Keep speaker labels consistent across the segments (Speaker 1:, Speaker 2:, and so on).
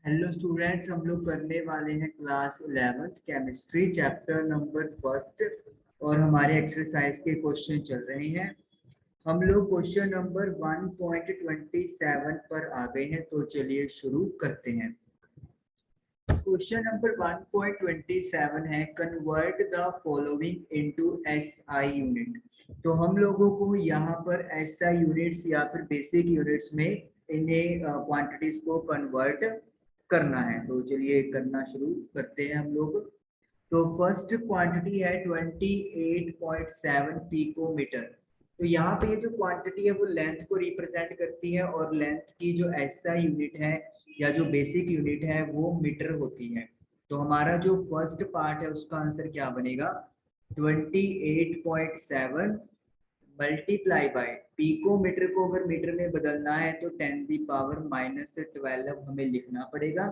Speaker 1: Hello students, हम लोग करने वाले हैं class 11th chemistry chapter number first और हमारे एक्सरसाइज के क्वेश्चन चल रहे हैं। हम लोग क्वेश्चन नंबर 1.27 पर आ गए हैं, तो चलिए शुरू करते हैं। क्वेश्चन नंबर 1.27 है convert the following into SI unit. तो हम लोगों को यहाँ पर एसआई यूनिट्स या फिर बेसिक यूनिट्स में इन्हें क्वांटिटीज को कन्वर्ट करना है। तो चलिए करना शुरू करते हैं हम लोग। तो फर्स्ट क्वांटिटी है 28.7 पिकोमीटर। तो यहाँ पे ये जो क्वांटिटी है वो लेंथ को रिप्रेजेंट करती है और लेंथ की जो एसआई यूनिट है या जो बेसिक यूनिट है वो मीटर होती है। तो हमारा जो फर्स्ट पार्ट है उसका आंसर क्या बनेगा, 28.7 मल्टीप्लाई बाय पिकोमीटर को अगर मीटर में बदलना है तो 10⁻⁻12 हमें लिखना पड़ेगा।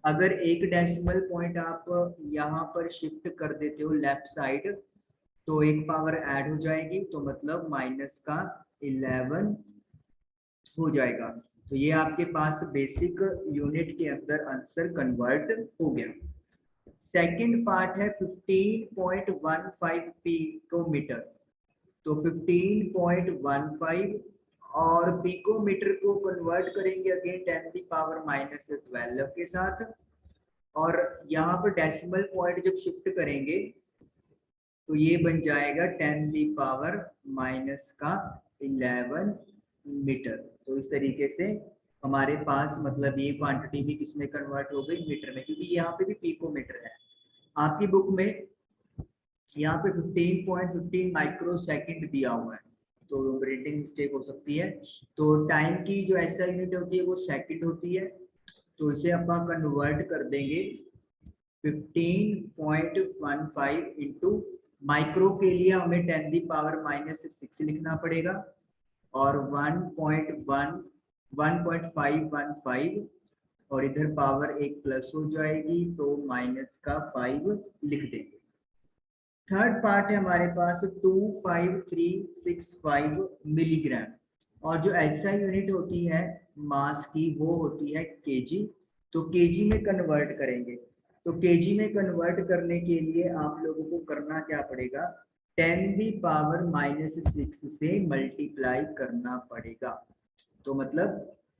Speaker 1: अगर एक डेसिमल पॉइंट आप यहाँ पर शिफ्ट कर देते हो लेफ्ट साइड तो एक पावर ऐड हो जाएगी, तो मतलब -11 हो जाएगा। तो ये आपके पास बेसिक यूनिट के अंदर आंसर कन्वर्ट हो गया। सेकंड पार्ट है 15.15 पिकोमीटर। तो 15.15 और पिकोमीटर को कन्वर्ट करेंगे अगेन 10⁻⁻12 के साथ, और यहाँ पर डेसिमल पॉइंट जब शिफ्ट करेंगे तो ये बन जाएगा 10⁻⁻11 मीटर। तो इस तरीके से हमारे पास मतलब ये क्वांटिटी भी किसमें कन्वर्ट हो गई, मीटर में, क्योंकि यहाँ पे भी पिकोमीटर है। आपकी बुक में यहाँ पे 15.15 माइक्रो सेकेंड दिया हुआ है, तो प्रिंटिंग मिस्टेक हो सकती है। तो टाइम की जो ऐसा यूनिट होती है वो सेकंड होती है, तो इसे अपन कन्वर्ट कर देंगे 15.15 इंटू माइक्रो के लिए हमें 10⁻⁻6 लिखना पड़ेगा और 1.515 और इधर पावर एक प्लस हो जाएगी तो -5 लिख देंगे। थर्ड पार्ट है हमारे पास 25365 मिलीग्राम और जो ऐसा यूनिट होती है मास की वो होती है केजी। तो केजी में कन्वर्ट करेंगे, तो केजी में कन्वर्ट करने के लिए आप लोगों को करना क्या पड़ेगा, 10⁻⁻6 से मल्टीप्लाई करना पड़ेगा। तो मतलब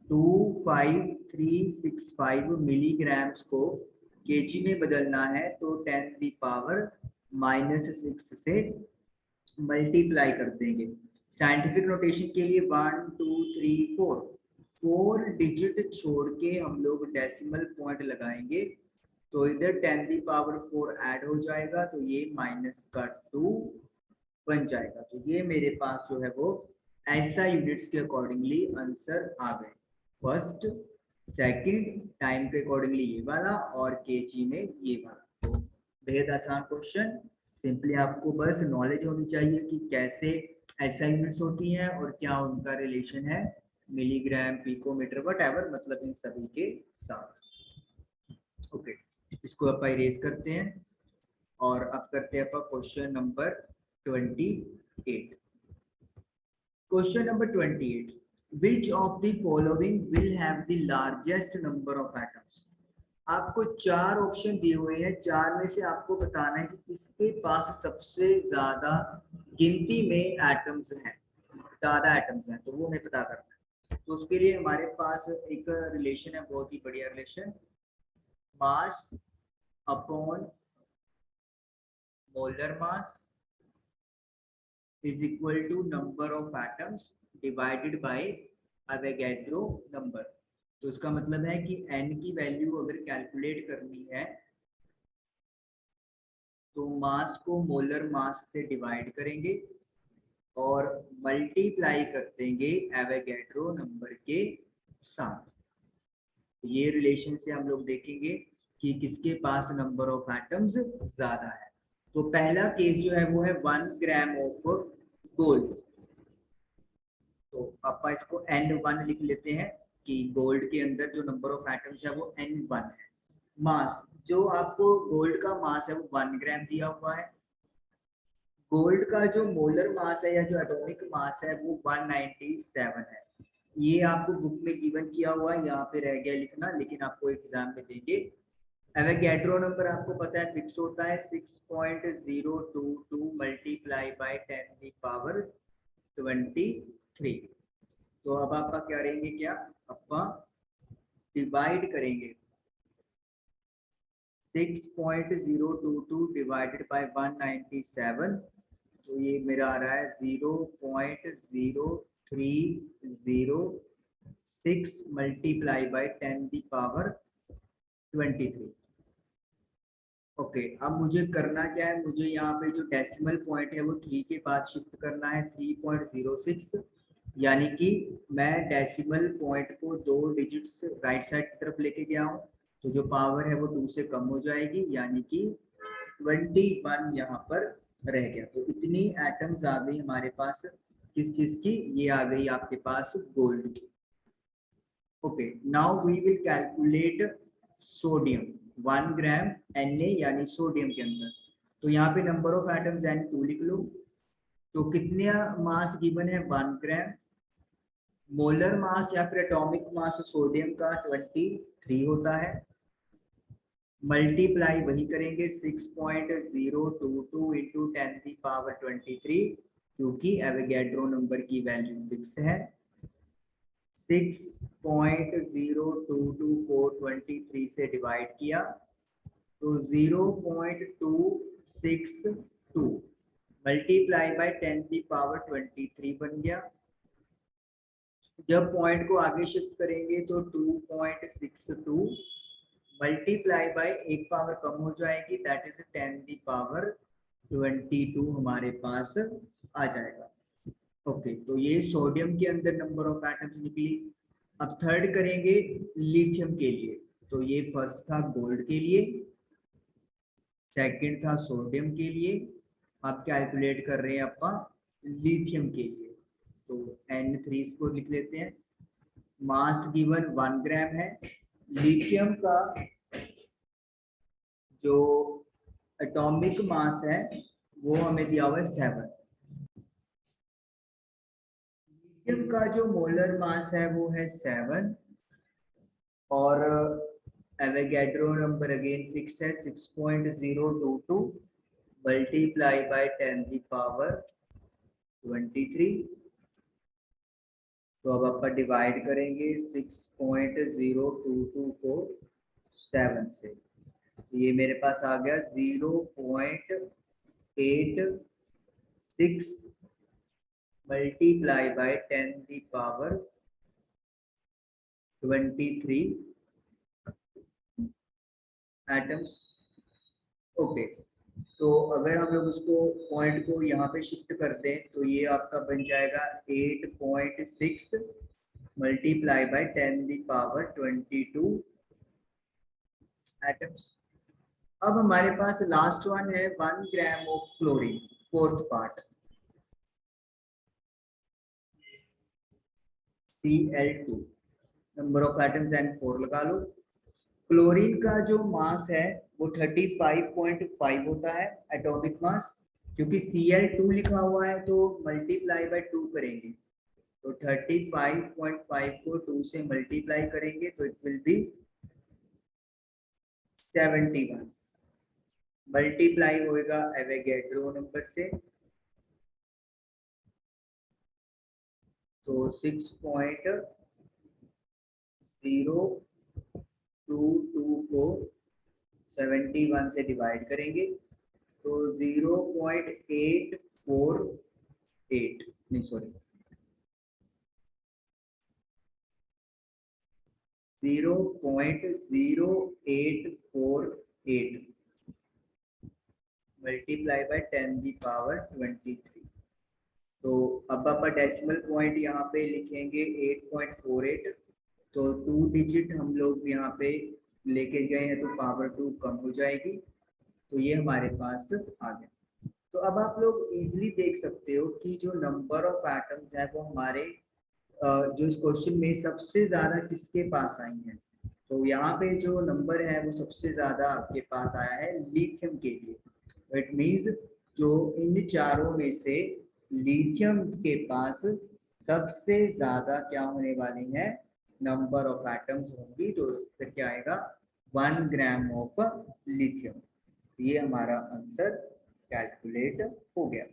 Speaker 1: 25365 मिलीग्राम्स को केजी में बदलना है तो 10⁻⁻6 से मल्टीप्लाई कर देंगे। साइंटिफिक नोटेशन के लिए 1 2 3 4 डिजिट छोड़ के हम लोग डेसिमल पॉइंट लगाएंगे, तो इधर 10⁻4 ऐड हो जाएगा तो ये -2 बन जाएगा। तो ये मेरे पास जो है वो ऐसा यूनिट्स के अकॉर्डिंगली आंसर आ गए। फर्स्ट, सेकंड, टाइम के अकॉर्डिंगली ये वाला और केजी में ये वाला। तो बेहद आसान क्वेश्चन, सिंपली आपको बस नॉलेज होनी चाहिए कि कैसे ऐसा यूनिट्स होती हैं और क्या उनका रिलेशन है मिलीग्राम, पिकोमीटर, वटएवर, मतलब इन सभी के साथ। ओके, इसको आप इरेज करते हैं और अब करते हैं अपन question number 28। Question number 28, which of the following will have the largest number of atoms। आपको चार ऑप्शन दिए हुए हैं, चार में से आपको बताना है कि किसके पास सबसे ज्यादा गिनती में एटम्स हैं, ज्यादा एटम्स हैं, तो वो हमें पता करना है। तो उसके लिए हमारे पास एक रिलेशन है, बहुत ही बढ़िया relation, mass upon molar mass is equal to number of atoms divided by Avogadro number। तो इसका मतलब है कि n की वैल्यू अगर कैलकुलेट करनी है तो मास को मोलर मास से डिवाइड करेंगे और मल्टीप्लाई कर देंगे एवोगैड्रो नंबर के साथ। ये रिलेशन से हम लोग देखेंगे कि किसके पास नंबर ऑफ एटम्स ज्यादा है। तो पहला केस जो है वो है 1 ग्राम ऑफ गोल्ड। तो ਆਪਾਂ इसको N1 लिख लेते हैं कि गोल्ड के अंदर जो नंबर ऑफ एटम्स है वो N1 है। मास, जो आपको गोल्ड का मास है वो 1 ग्राम दिया हुआ है। गोल्ड का जो मोलर मास है या जो एटॉमिक मास है वो 197 है। ये आपको बुक में गिवन किया हुआ है, यहाँ पे रह गया लिखना, लेकिन आपको एग्जाम में देंगे। एवोगैड्रो नंबर आपको पता है फिक्स होता है 6.022 मल्टीप्लाई बाय 10 की पावर 23। तो अब आपका क्या रहेंगे, क्या आपका डिवाइड करेंगे 6.022 डिवाइडेड बाय 197, तो ये मेरा आ रहा है 0.0306 मल्टीप्लाई बाय 10 की पावर 23। ओके, अब मुझे करना क्या है, मुझे यहाँ पे जो डेसिमल पॉइंट है वो 3 के बाद शिफ्ट करना है 3.06, यानी कि मैं डेसिमल पॉइंट को 2 डिजिट्स राइट साइड की तरफ लेके गया हूँ, तो जो पावर है वो 2 से कम हो जाएगी, यानी कि 21 यहाँ पर रह गया। तो इतनी एटम्स आ गई हमारे पास किस चीज की, ये आ गई आपके पास गोल्ड की। Okay, now we will calculate sodium 1 gram Na यानी सोडियम के अंदर। तो यहाँ पे नंबर ऑफ एटम्स N2 लिख लो। तो कितने मास गिवन है 1 ग्राम, मोलर मास या फिर एटॉमिक मास सोडियम का 23 होता है, मल्टीप्लाई वही करेंगे 6.022 इंटू 10 की पावर 23, क्योंकि एवोगैड्रो नंबर की वैल्यू फिक्स है। 6.022 को 23 से डिवाइड किया तो 0.262 मल्टीप्लाई बाय 10 की पावर 23 बन गया। जब पॉइंट को आगे शिफ्ट करेंगे तो 2.62 मल्टीप्लाई बाय एक पावर कम हो जाएगी, दैट इज 10 की पावर 22 हमारे पास आ जाएगा। ओके, तो ये सोडियम के अंदर नंबर ऑफ एटम्स निकली। अब थर्ड करेंगे लिथियम के लिए। तो ये फर्स्ट था गोल्ड के लिए, सेकंड था सोडियम के लिए, आप कैलकुलेट कर रहे हैं अपना लिथियम के लिए। तो N3 को लिख लेते हैं। मास गिवन 1 ग्राम है, लिथियम का जो एटॉमिक मास है वो हमें दिया हुआ है 7। लिथियम का जो मोलर मास है वो है 7, और एवोगैड्रो नंबर अगेन फिक्स है 6.022 मल्टीप्लाई बाय 10 की पावर 23। तो अब आप डिवाइड करेंगे 6.022 को 7 से, ये मेरे पास आ गया 0.86 मल्टीप्लाई बाय 10 की पावर 23 एटम्स। ओके, तो अगर हम लोग उसको पॉइंट को यहाँ पे शिफ्ट करते हैं तो ये आपका बन जाएगा 8.6 मल्टीप्लाई बाय 10 की पावर 22 एटम्स। अब हमारे पास लास्ट वन है 1 gram of chlorine, fourth part Cl2, number of atoms N4 लगा लो। क्लोरीन का जो मास है वो 35.5 होता है एटॉमिक मास, क्योंकि Cl2 लिखा हुआ है तो मल्टीप्लाई बाय 2 करेंगे, तो 35.5 को 2 से मल्टीप्लाई करेंगे तो इट विल बी 71, मल्टीप्लाई होएगा एवोगैड्रो नंबर से, तो 6.022 को 71 से डिवाइड करेंगे तो 0.848, नहीं सॉरी 0.0848 मल्टीप्लाई बाय 10 की पावर 23। तो अब आप डेसिमल पॉइंट यहाँ पे लिखेंगे 8.48, तो 2 डिजिट हम लोग यहाँ पे लेके गए हैं तो पावर 2 कम हो जाएगी, तो ये हमारे पास आ गया। तो अब आप लोग इजीली देख सकते हो कि जो नंबर ऑफ एटम्स है वो हमारे जो इस क्वेश्चन में सबसे ज्यादा किसके पास आई है। तो यहाँ पे जो नंबर है वो सबसे ज्यादा आपके पास आया है लिथियम के लिए। इट मींस जो इन चारों में से लिथियम के पास सबसे ज्यादा क्या होने वाली है, नंबर ऑफ एटम्स होंगी, तो इससे क्या आएगा 1 ग्राम ऑफ लिथियम। ये हमारा आंसर कैलकुलेट हो गया।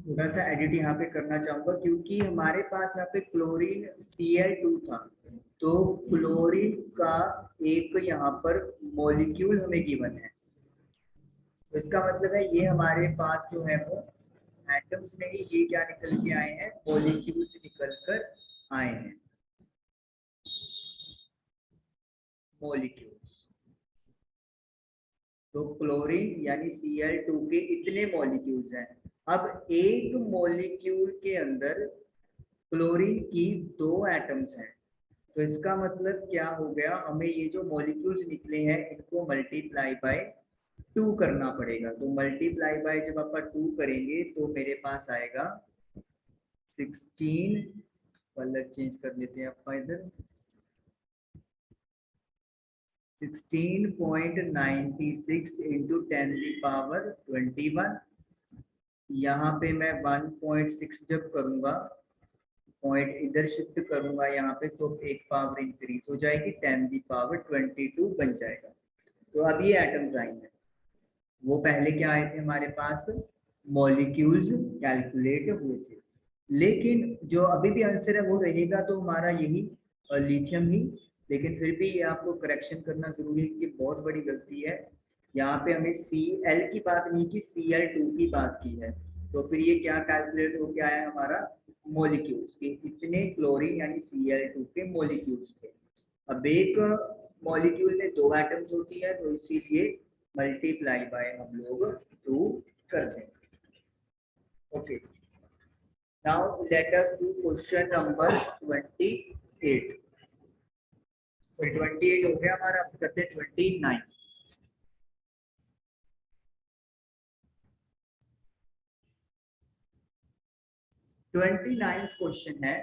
Speaker 1: थोड़ा सा एडिट यहाँ पे करना चाहूंगा क्योंकि हमारे पास यहाँ पे क्लोरीन Cl2 था, तो क्लोरीन का एक यहाँ पर मॉलिक्यूल हमें गिवन है, तो इसका मतलब है ये हमारे पास जो है वो एटम्स नहीं, ये क्या निकल के आए हैं, मॉलिक्यूल्स निकल कर आए हैं, मॉलिक्यूल्स। तो क्लोरीन यानी Cl2 के इतने मॉलिक्यूल्स हैं। अब एक मॉलिक्यूल के अंदर क्लोरीन की 2 एटम्स हैं, तो इसका मतलब क्या हो गया, हमें ये जो मॉलिक्यूल्स निकले हैं इनको मल्टीप्लाई बाय 2 करना पड़ेगा। तो मल्टीप्लाई बाय जब आप 2 करेंगे तो मेरे पास आएगा 16, कलर चेंज कर लेते हैं आप इधर, 16.96 इंटू 10⁻21। यहाँ पे मैं 1.6 जब करूंगा, पॉइंट इधर शिफ्ट करूंगा यहाँ पे, तो एक पावर इंक्रीज हो जाएगी, 10⁻22 बन जाएगा। तो अब ये एटम्स आएंगे, वो पहले क्या आए थे हमारे पास, मॉलिक्यूल्स कैलकुलेट हुए थे, लेकिन जो अभी भी आंसर है वो रहेगा तो हमारा यही लिथियम ही। लेकिन फिर भी ये आपको करेक्शन करना जरूरी है कि बहुत बड़ी गलती है, यहाँ पे हमें Cl की बात नहीं की, Cl2 की बात की है। तो फिर ये क्या कैलकुलेट हो गया है हमारा, मॉलिक्यूल्स के इतने क्लोरीन यानी Cl2 के मॉलिक्यूल्स थे। अब एक मॉलिक्यूल में 2 एटम्स होती है, तो इसीलिए मल्टीप्लाई बाय हम लोग 2 करते हैं। Okay, now let us do question number 28। तो 28 हो गया हमारा, अब करते हैं 29। 29th क्वेश्चन है,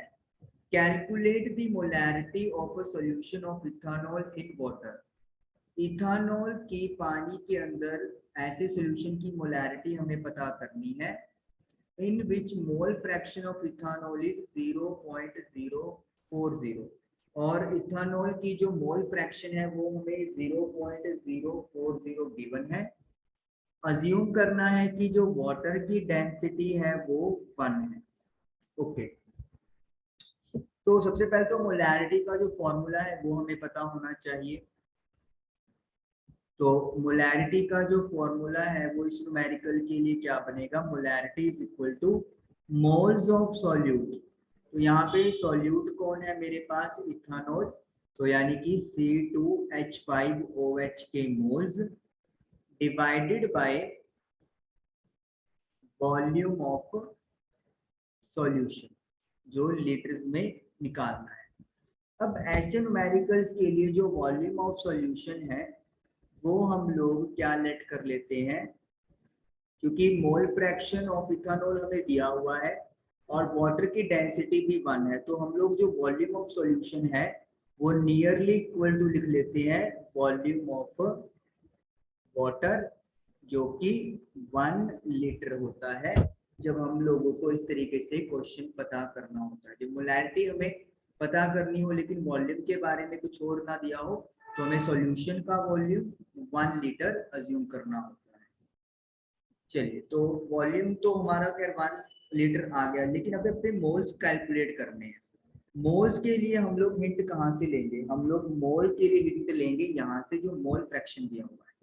Speaker 1: calculate the molarity of a solution of ethanol in water. Ethanol की पानी के अंदर ऐसे सॉल्यूशन की मोलैरिटी हमें पता करनी है, in which mole fraction of ethanol is 0.040, और इथानॉल की जो मोल फ्रैक्शन है वो हमें 0.040 गिवन है। अज्यूम करना है कि जो वाटर की डेंसिटी है वो 1 है। ओके, तो सबसे पहले तो मोलैरिटी का जो फॉर्मूला है वो हमें पता होना चाहिए। तो मोलैरिटी का जो फॉर्मूला है वो इस न्यूमेरिकल के लिए क्या बनेगा, molarity is equal two moles of solute. तो यहाँ पे सॉल्यूट कौन है मेरे पास, इथानॉल, तो यानी कि C2H5OH के moles divided by volume of solution, जो लीटर्स में निकालना है। अब ऐसे न्यूमेरिकल्स के लिए जो वॉल्यूम ऑफ सॉल्यूशन है वो हम लोग क्या लेट कर लेते हैं, क्योंकि मोल फ्रैक्शन ऑफ इथानॉल हमें दिया हुआ है और वाटर की डेंसिटी भी 1 है, तो हम लोग जो वॉल्यूम ऑफ सॉल्यूशन है वो नियरली इक्वल टू लिख लेते हैं वॉल्यूम ऑफ वाटर, जो कि 1 लीटर होता है जब हम लोगों को इस तरीके से क्वेश्चन पता करना होता है। जब मोलैरिटी हमें पता करनी हो लेकिन वॉल्यूम के बारे में कुछ और ना दिया हो, तो हमें सॉल्यूशन का वॉल्यूम 1 लीटर अज्यूम करना होता है। चलिए, तो वॉल्यूम तो हमारा खैर 1 लीटर आ गया, लेकिन अब अपने मोल्स कैलकुलेट करने हैं। मोल्स के लिए हम लोग हिंट कहाँ से लेंगे, हम लोग मोल के लिए हिंट लेंगे यहाँ से, जो मोल फ्रैक्शन दिया हुआ है।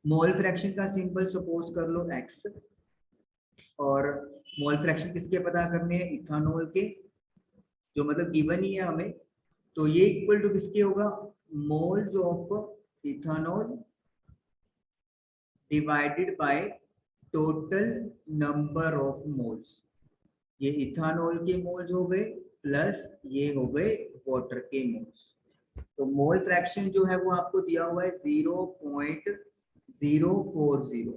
Speaker 1: मोल फ्रैक्शन का सिंबल सपोज कर लो x, और मोल फ्रैक्शन किसके पता करने हैं, इथानॉल के, जो मतलब गिवन ही है हमें। तो ये इक्वल टू किसके होगा, moles of ethanol divided by total number of moles. ये इथानॉल के मोल्स हो गए प्लस ये हो गए वाटर के मोल्स। तो मोल फ्रैक्शन जो है वो आपको दिया हुआ है 0.040।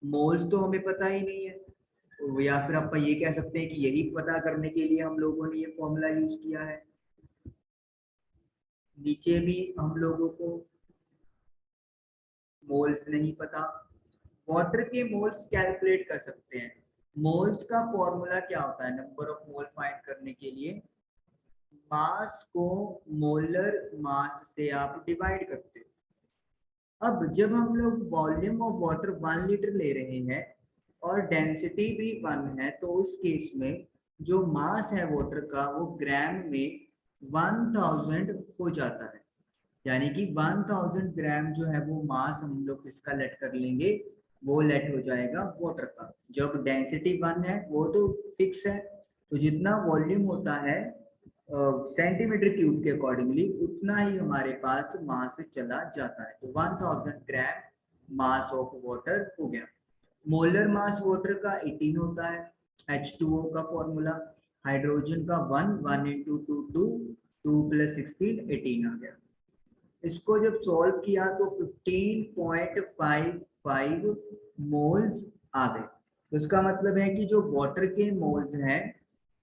Speaker 1: मोल्स तो हमें पता ही नहीं है, तो या फिर आप ये कह सकते हैं कि यही पता करने के लिए हम लोगों ने ये फॉर्मूला यूज किया है। नीचे भी हम लोगों को मोल्स नहीं पता। वाटर के मोल्स कैलकुलेट कर सकते हैं। मोल्स का फॉर्मूला क्या होता है नंबर ऑफ मोल फाइंड करने के लिए? मास को मोलर मास से आप डिवाइड करते हो। अब जब हम लोग वॉल्यूम ऑफ वाटर 1 लीटर ले रहे हैं और डेंसिटी भी 1 है, तो उस केस में जो मास है वाटर का वो ग्राम में 1000 हो जाता है। यानी कि 1000 ग्राम जो है वो मास हम लोग इसका लेट कर लेंगे, वो लेट हो जाएगा वाटर का। जब डेंसिटी 1 है वो तो फिक्स है, तो जितना वॉल्यूम होता है सेंटीमीटर क्यूब के अकॉर्डिंगली उतना ही हमारे पास मास चला जाता है। तो 1000 ग्राम मास ऑफ वाटर हो गया। मोलर मास वाटर का 18 होता है। H2O का फॉर्मूला, हाइड्रोजन का 1 इंटू 2 2 2 प्लस 16 18 आ गया। इसको जब सॉल्व किया तो 15.55 मोल्स आ गए। तो इसका मतलब है कि जो वाटर के मोल्स हैं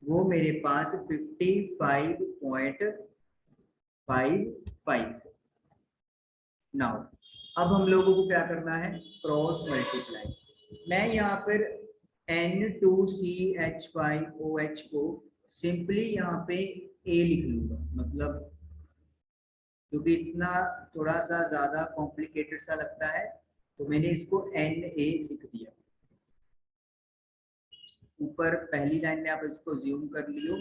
Speaker 1: वो मेरे पास 55.55। नाउ अब हम लोगों को क्या करना है? Cross multiply. मैं यहाँ पर N2CH5OH को सिंपली यहाँ पे A लिख लूंगा, मतलब क्योंकि इतना थोड़ा सा ज्यादा कॉम्प्लिकेटेड सा लगता है तो मैंने इसको Na लिख दिया। ऊपर पहली लाइन में आप इसको ज्यूम कर लियो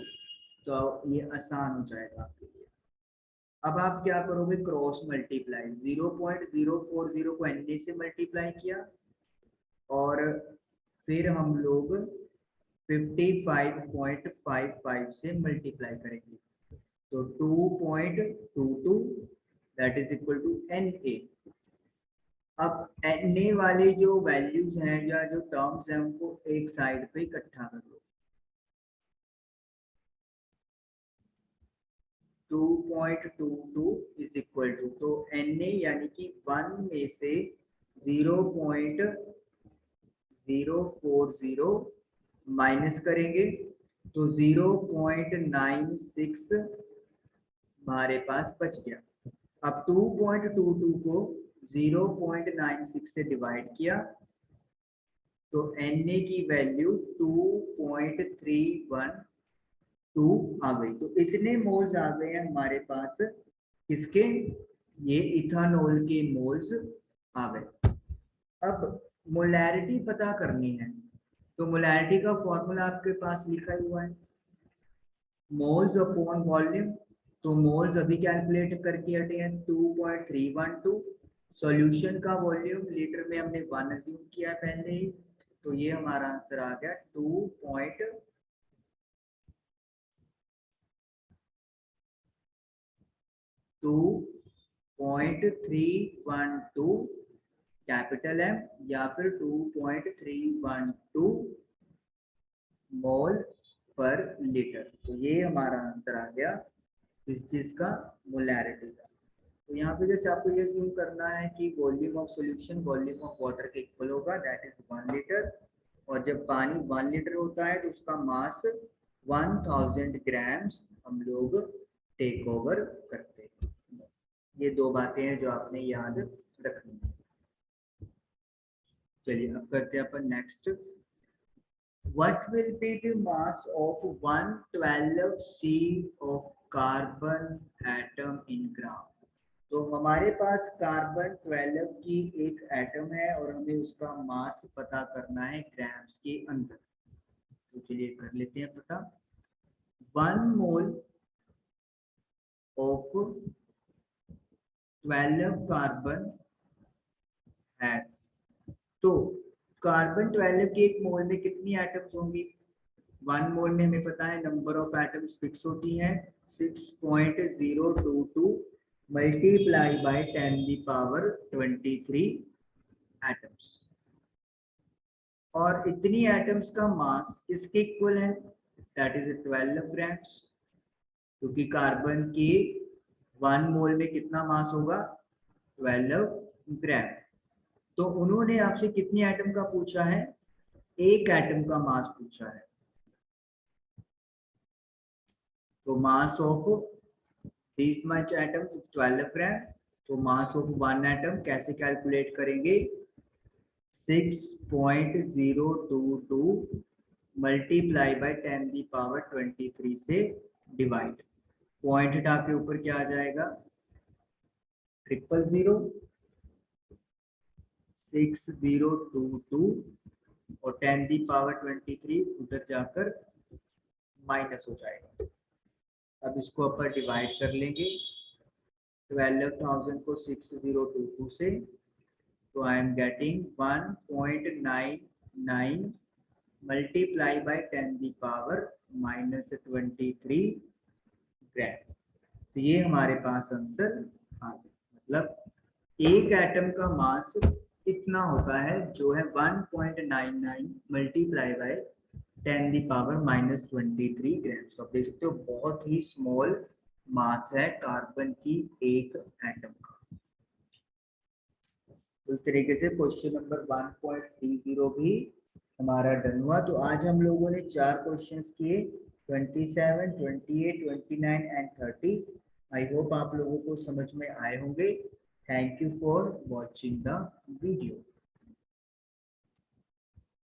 Speaker 1: तो ये आसान हो जाएगा आपके लिए। अब आप क्या करोगे? Cross multiply. 0.040 को Na से मल्टीप्लाई किया और फिर हम लोग 55.55 से मल्टीप्लाई करेंगे, तो 2.22 that is equal to Na। अब Na वाले जो वैल्यूज हैं या जो टर्म्स हैं उनको एक साइड पे इकट्ठा कर लो। 2.22 इज इक्वल टू, तो Na यानी कि 1 में से 0.040 माइनस करेंगे तो 0.96 हमारे पास बच गया। अब 2.22 को 0.96 से डिवाइड किया तो Na की वैल्यू 2.312 आ गई। तो इतने मोल्स आ गए हैं हमारे पास किसके? ये इथानॉल के मोल्स आ गए। अब मोलैरिटी पता करनी है, तो मोलैरिटी का फॉर्मूला आपके पास लिखा हुआ है, मोल्स अपॉन वॉल्यूम। तो मोल्स अभी कैलकुलेट करके हटे हैं 2.312। सॉल्यूशन का वॉल्यूम लीटर में हमने 1 अज्यूम किया पहले ही, तो ये हमारा आंसर आ गया 2.312 कैपिटल M या फिर 2.312 मोल पर लीटर। तो ये हमारा आंसर आ गया इस चीज का, मोलैरिटी का। तो यहाँ पे जैसे आपको ये जूम करना है कि volume of solution volume of water के इक्वल होगा, दैट इज 1 लीटर। और जब पानी 1 लीटर होता है तो उसका मास 1000 ग्राम्स हम लोग टेक ओवर करते हैं। ये दो बातें हैं जो आपने याद रखनी है। चलिए अब करते हैं अपन next. What will be the mass of 112C of carbon atom in gram? तो हमारे पास कार्बन 12 की एक एटम है और हमें उसका मास पता करना है ग्राम्स के अंदर। तो चलिए कर लेते हैं पता। 1 मोल ऑफ 12 कार्बन हैज, तो कार्बन 12 के एक मोल में कितनी एटम्स होंगी? 1 मोल में हमें पता है नंबर ऑफ एटम्स फिक्स होती है 6.022 मल्टीप्लाई बाय 10⁻23 एटम्स। और इतनी एटम्स का मास किसके इक्वल है? दैट इज 12 ग्राम्स, क्योंकि कार्बन के 1 मोल में कितना मास होगा? 12 ग्राम। तो उन्होंने आपसे कितनी एटम का पूछा है? एक एटम का मास पूछा है। तो mass of this much atoms 12 ग्राम। तो मास ऑफ वन एटम कैसे कैलकुलेट करेंगे, 6.022 मल्टीप्लाई बाय 10 की पावर 23 से डिवाइड। पॉइंट हटा के ऊपर क्या आ जाएगा, 000 6022 और 10 की पावर 23 उधर जाकर माइनस हो जाएगा। अब इसको अपन डिवाइड कर लेंगे 12,000 को 6022 से, तो I am getting 1.99 multiply by 10 की पावर -23 ग्राम। तो ये हमारे पास आंसर आ गया। मतलब एक एटम का मास इतना होता है जो है 1.99 मल्टीप्लाई बाय 10 की पावर -23 ग्राम। तो आप देख सकते हो बहुत ही स्मॉल मास है कार्बन की एक एटम का। तो इस तरीके से क्वेश्चन नंबर 1.30 भी हमारा डन हुआ। तो आज हम लोगों ने 4 क्वेश्चंस किए, 27, 28, 29 एंड 30। आई होप आप लोगों को समझ में आए होंगे। Thank you for watching the video.